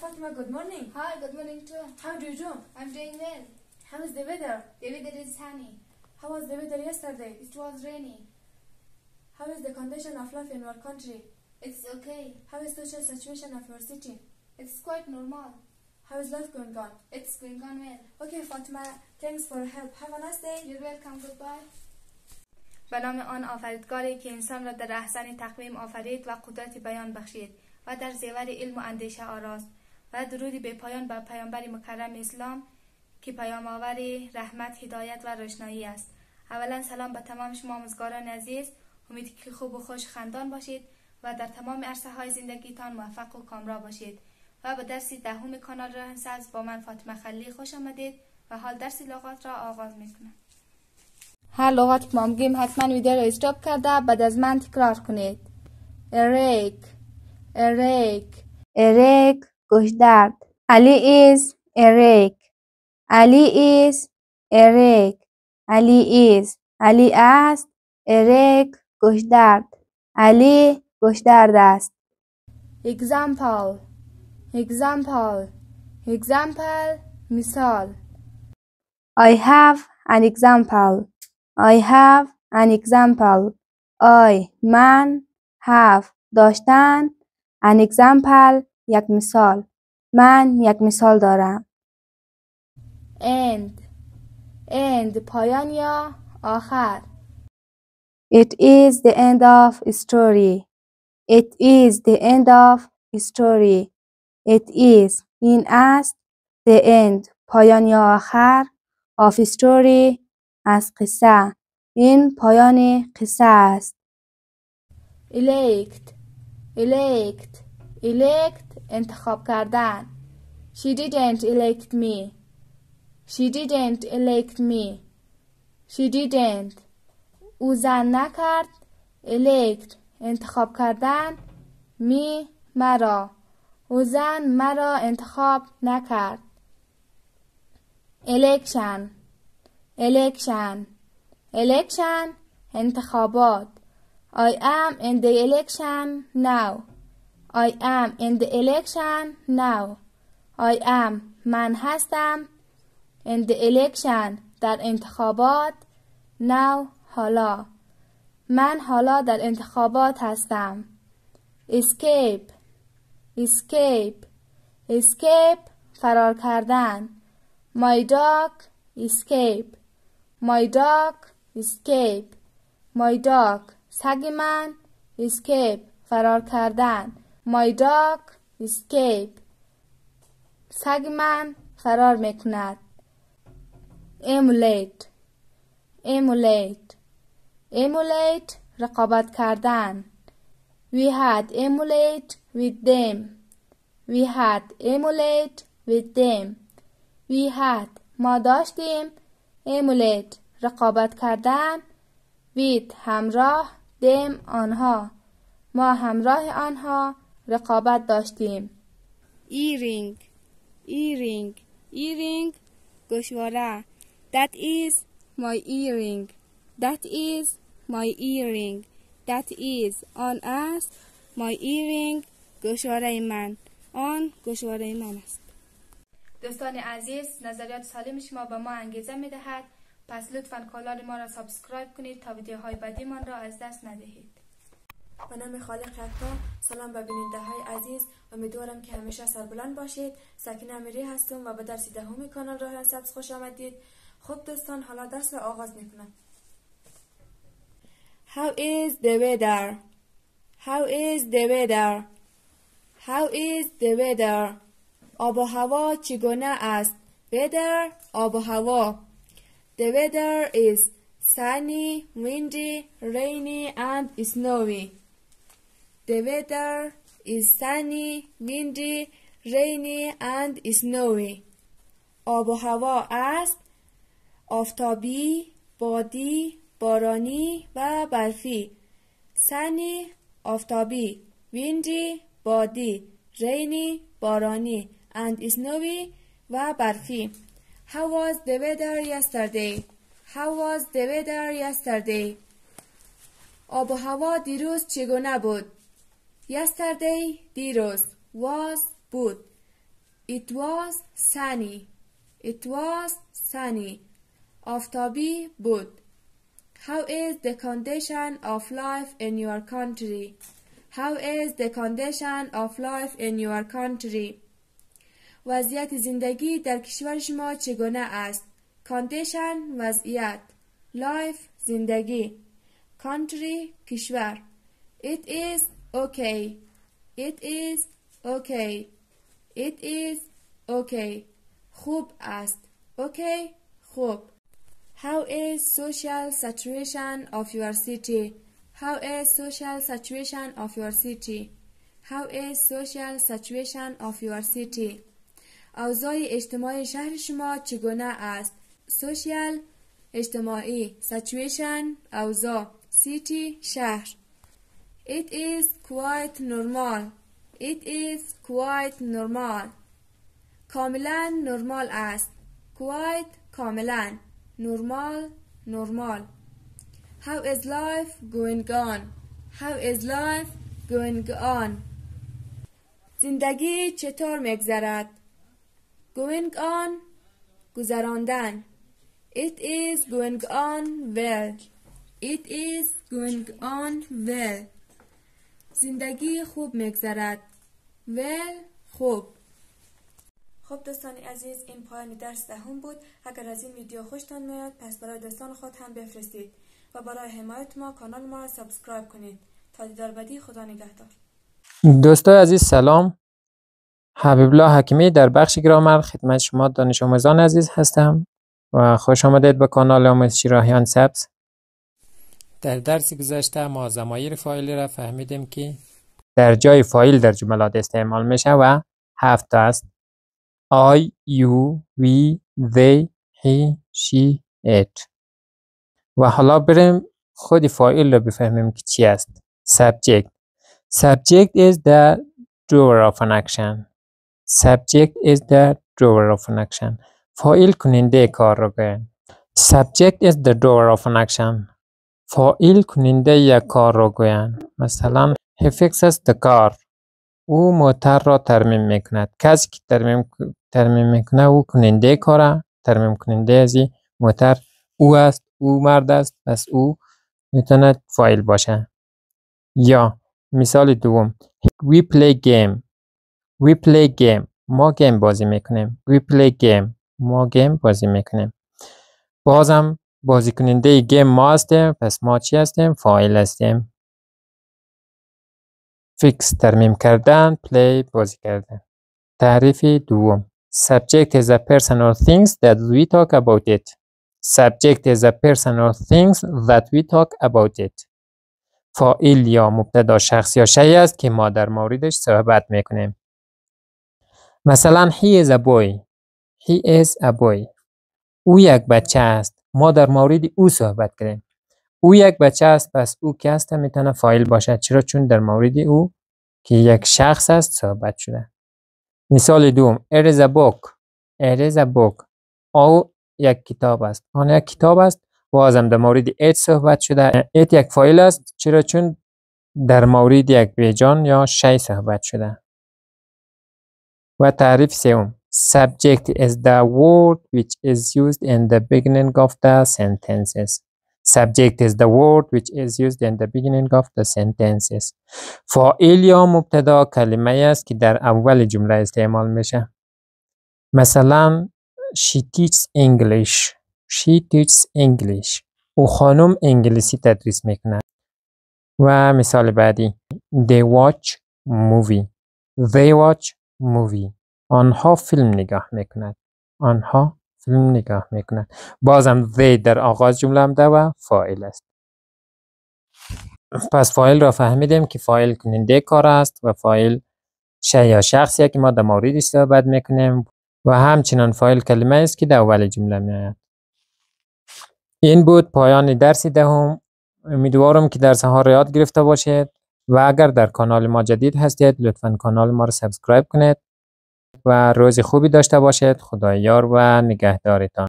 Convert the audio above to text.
Fatima, good morning. Hi, good morning too. How do you do? I'm doing well. How is the weather? The weather is sunny. How was the weather yesterday? It was rainy. How is the condition of life in your country? It's okay. How is the social situation of your city? It's quite normal. How is life going on? It's going on well. Okay, Fatima, thanks for your help. Have a nice day. You're welcome. Goodbye. به نام آن آفریدگاری که انسان را در احسن تقویم آفرید و قدرت بیان بخشید و در زیور علم و اندیشه آراست و درودی به پایان بر پیامبر مکرم اسلام که پیام آور رحمت، هدایت و روشنایی است. اولا سلام به تمام شما آموزگاران عزیز. امید که خوب و خوش خندان باشید و در تمام عرصه های زندگیتان موفق و کامرا باشید. و به درس دهم کانال راه سبز با من فاطمه خلیلی خوش آمدید و حال درس لغات را آغاز میکنم. هر لغاتی که ما میگیم حتما ویدیو رو استاپ کرده بعد از من تکرار کنید. اریک، اریک، اریک گوشدرد. علی is اریک، علی is اریک، علی is علی است، اریک گوشدرد، علی گوشدرد است. example، example، example مثال. I have an example. I have an example. من have داشتن an example یک مثال. من یک مثال دارم. end، end پایان یا آخر. It is the end of story. It is the end of story. It is این است the end پایان یا آخر of story از قصه. این پایان قصه است. elect، elect، elect انتخاب کردن. She didn't elect me. She didn't elect me. She didn't او زن نکرد. elect انتخاب کردن. me مرا او زن مرا انتخاب نکرد. election، election، election انتخابات. I am in the election now. I am in the election now. I am من هستم in the election در انتخابات. now حالا من حالا در انتخابات هستم. escape، escape، escape فرار کردن. My dog escape. My dog escape. My dog سگ من escape فرار کردن. My dog escape سگ من فرار میکند. emulate، emulate، emulate رقابت کردن. We had emulate with them. We had emulate with them. We had ما داشتیم emulate رقابت کردن with همراه them آنها ما همراه آنها رقابت داشتیم. earring، earring، earring گوشواره. That is my earring. That is my earring. That is آن است my earring گوشواره من. آن گوشواره من است. دوستان عزیز، نظریات سالم شما به ما انگیزه می دهد. پس لطفاً کانال ما را سابسکرایب کنید تا ویدیوهای بعدی من را از دست ندهید. به نام خالق یکتا. سلام به بیننده های عزیز. امیدوارم که همیشه سربلند باشید. سکینه امیری هستم و به درس دهم کانال راه سبز خوش آمدید. خب دوستان، حالا درس را آغاز میکنم. How is the weather? How is the weather? How is the weather? آب و هوا چگونه است؟ weather آب و هوا. The weather is sunny, windy, rainy and snowy. The weather is sunny, windy, rainy and snowy. آب و هوا است آفتابی، بادی، بارانی و برفی. sunny آفتابی، windy بادی، rainy بارانی and snowy و برفی. How was the weather yesterday? How was the weather yesterday? آب و هوا دیروز چگونه بود؟ Yesterday دیروز was بود. It was sunny. It was sunny. آفتابی بود. How is the condition of life in your country? How is the condition of life in your country? وضعیت زندگی در کشور شما چگونه است؟ Condition وضعیت. Life زندگی. Country کشور. It is okay. It is okay. It is okay. خوب است. Okay. خوب. How is social situation of your city? How is social situation of your city? How is social situation of your city? اوضاع اجتماعی شهر شما چگونه است؟ Social اجتماعی. Situation اوضاع. City شهر. It is quite normal. It is quite normal. کاملا نرمال است. Quite کاملا. Normal normal. How is life going on? How is life going on? زندگی چطور میگذرد؟ Going on گذراندن. It is going on well. It is going on well. زندگی خوب میگذرد. Well خوب. خب دوستان عزیز، این پایان درس دهم بود. اگر از این ویدیو خوشتان میاد پس برای دوستان خود هم بفرستید و برای حمایت ما کانال ما را سابسکرایب کنید. تا دیدار بعدی، خدا نگهدار. دوستان عزیز سلام. حبیب الله حکیمی در بخش گرامر خدمت شما دانش آموزان عزیز هستم و خوش آمدید به کانال آموزشی راهیان سبز. در درس گذشته ما ضمایر فاعلی را فهمیدیم که در جای فاعل در جملات استعمال میشه و 7 تا است. I, you, we, they, he, she, it. و حالا بریم خود فاعل رو بفهمیم که چی است. Subject. Subject is the doer of an action. Subject is the doer of an action. فاعل کننده کار رو گوید. Subject is the doer of an action. فاعل کننده یک کار رو گوید. مثلا he fixes the car. او موتر را ترمیم میکند. کسی که ترمیم میکنه او کننده کاره. ترمیم کننده از موتر او است. او مرد است. پس او میتونه فاعل باشه. یا مثال دوم we play game. We play game. ما گیم بازی میکنیم. We play game. ما گیم بازی میکنیم. بازم بازی کننده گیم ما هستیم. پس ما چی هستیم؟ فاعل هستیم. fix ترمیم کردن. play بازی کردن. تعریف دوم subject is a person or things that we talk about it. Subject is a person or things that we talk about it. فاعل یا مبتدا شخص یا شیء است که ما در موردش صحبت میکنیم. مثلا he is a boy. He is a boy. او یک بچه است. ما در مورد او صحبت کنیم. او یک بچه است. پس او که است میتونه فاعل باشد. چرا؟ چون در مورد او که یک شخص است صحبت شده. مثال دوم it is a book. It is a book. او یک کتاب است. آن یک کتاب است. بازم در مورد it صحبت شده. it یک فاعل است. چرا؟ چون در مورد یک بیجان یا شی صحبت شده. و تعریف سوم subject is the word which is used in the beginning of the sentences. Subject is the word which is used in the beginning of the sentences. فاعل یا مبتدا کلمه است که در اول جمله استعمال میشه. مثلا she teaches English. She teaches English. او خانم انگلیسی تدریس میکنه. و مثال بعدی they watch movie. They watch movie. آنها فیلم نگاه میکنند. آنها فیلم نگاه میکنند. بازم they در آغاز جمله آمده و فاعل است. پس فاعل را فهمیدیم که فاعل کننده کار است و فاعل شی یا شخصی که ما در موردش صحبت میکنیم و همچنان فاعل کلمه است که در اول جمله میآید. این بود پایان درس دهم. امیدوارم که درس ها را یاد گرفته باشید و اگر در کانال ما جدید هستید لطفاً کانال ما را سابسکرایب کنید و روز خوبی داشته باشید. خدای یار و نگهدارتان.